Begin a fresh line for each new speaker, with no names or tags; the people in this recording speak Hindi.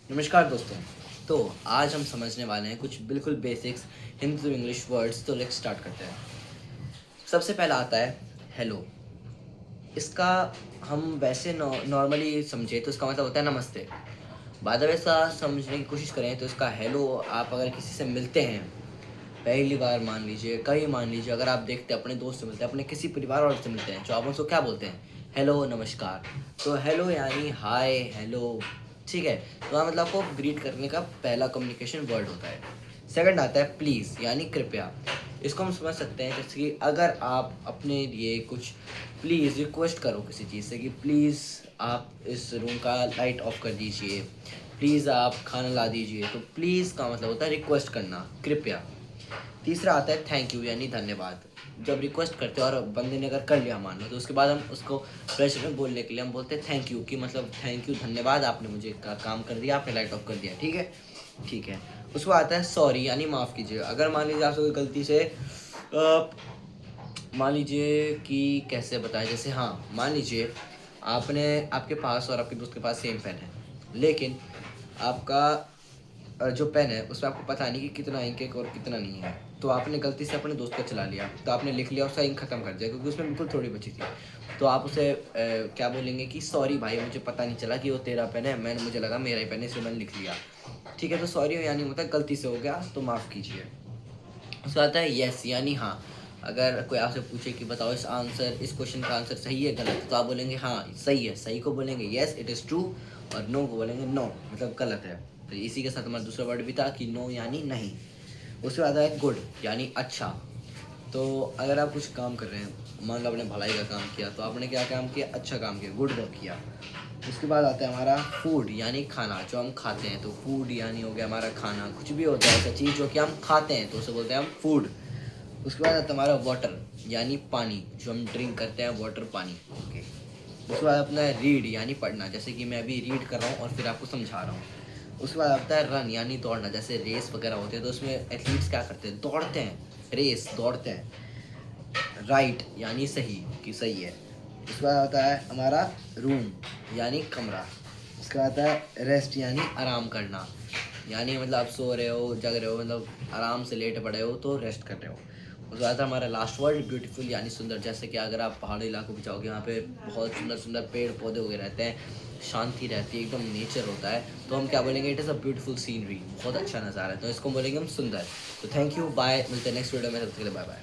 नमस्कार दोस्तों। तो आज हम समझने वाले हैं कुछ बिल्कुल basics Hindi to English words. तो लेट्स स्टार्ट करते हैं। सबसे पहला आता है हेलो। इसका हम वैसे नॉर्मली समझे तो इसका मतलब होता है नमस्ते। बाद में ऐसा समझने की कोशिश करें तो इसका हेलो आप अगर किसी से मिलते हैं पहली बार, मान लीजिए कहीं, मान लीजिए अगर आप देखते हैं अपने दोस्त से मिलते हैं, अपने किसी परिवार वाले से मिलते हैं, तो आप उनको क्या बोलते हैं? हेलो, नमस्कार। तो हेलो यानी हाय, हेलो। ठीक है। तो हाँ, मतलब आपको ग्रीट करने का पहला कम्युनिकेशन वर्ड होता है। सेकंड आता है प्लीज़ यानी कृपया। इसको हम समझ सकते हैं जैसे कि अगर आप अपने लिए कुछ प्लीज़ रिक्वेस्ट करो किसी चीज़ से कि प्लीज़ आप इस रूम का लाइट ऑफ कर दीजिए, प्लीज़ आप खाना ला दीजिए, तो प्लीज़ का मतलब होता है रिक्वेस्ट करना, कृपया। तीसरा आता है थैंक यू यानी धन्यवाद। जब रिक्वेस्ट करते हैं और बंदे ने अगर कर लिया मान लो, तो उसके बाद हम उसको प्रेशर में बोलने के लिए हम बोलते हैं थैंक यू, कि मतलब थैंक यू, धन्यवाद, आपने मुझे काम कर दिया, आपने लाइट ऑफ कर दिया। ठीक है, ठीक है। उसके बाद आता है सॉरी यानी माफ़ कीजिए। अगर मान लीजिए आपसे कोई गलती से मान लीजिए कि कैसे बताएं, जैसे हाँ, मान लीजिए आपने, आपके पास और आपके दोस्त के पास सेम पेन है, लेकिन आपका जो पेन है उसमें आपको पता नहीं कि कितना इंक है और कितना नहीं है, तो आपने गलती से अपने दोस्त का चला लिया, तो आपने लिख लिया, उसका इंक खत्म कर दिया क्योंकि उसमें बिल्कुल थोड़ी बची थी। तो आप उसे क्या बोलेंगे कि सॉरी भाई, मुझे पता नहीं चला कि वो तेरा पेन है, मुझे लगा मेरा ही पेन है, इसलिए मैंने लिख लिया। ठीक है। तो सॉरी यानी होता है गलती से हो गया तो माफ़ कीजिए। उसका आता है यस यानी हाँ। अगर कोई आपसे पूछे कि बताओ इस क्वेश्चन का आंसर सही है गलत, तो आप बोलेंगे हाँ सही है, सही को बोलेंगे यस इट इज़ ट्रू, और नो को बोलेंगे नो मतलब गलत है। तो इसी के साथ हमारा दूसरा वर्ड भी था कि नो यानी नहीं। उसके बाद है गुड यानी अच्छा। तो अगर आप कुछ काम कर रहे हैं, मान लो आपने भलाई का काम किया, तो आपने क्या काम किया? अच्छा काम किया, गुड वर्क किया। उसके बाद आता है हमारा फूड यानी खाना, जो हम खाते हैं। तो फूड यानी हो गया हमारा खाना, कुछ भी होता है ऐसा चीज़ जो कि हम खाते हैं, तो उसे बोलते हैं हम फूड। उसके बाद आता है हमारा वाटर यानी पानी, जो हम ड्रिंक करते हैं, वाटर पानी। ओके। उसके बाद अपना है रीड यानी पढ़ना, जैसे कि मैं अभी रीड कर रहा हूँ और फिर आपको समझा रहा हूँ। उसके बाद आता है रन यानी दौड़ना, जैसे रेस वगैरह होते हैं तो उसमें एथलीट्स क्या करते हैं? दौड़ते हैं, रेस दौड़ते हैं। राइट यानी सही, कि सही है। उसके बाद आता है हमारा रूम यानी कमरा। उसके बाद आता है रेस्ट यानी आराम करना, यानी मतलब आप सो रहे हो, जग रहे हो, मतलब आराम से लेट पड़े हो तो रेस्ट कर रहे हो। उसके बाद आता है हमारा लास्ट वर्ड ब्यूटीफुल यानी सुंदर, जैसे कि अगर आप पहाड़ी इलाकों में जाओगे, वहाँ पे बहुत सुंदर सुंदर पेड़ पौधे वगैरह रहते हैं, शांति रहती है, एकदम नेचर होता है, तो हम क्या बोलेंगे? It is a beautiful scenery, बहुत अच्छा नज़ारा है, तो इसको बोलेंगे हम सुंदर। तो थैंक यू, बाय, मिलते हैं नेक्स्ट वीडियो में, तब तक के लिए बाय बाय।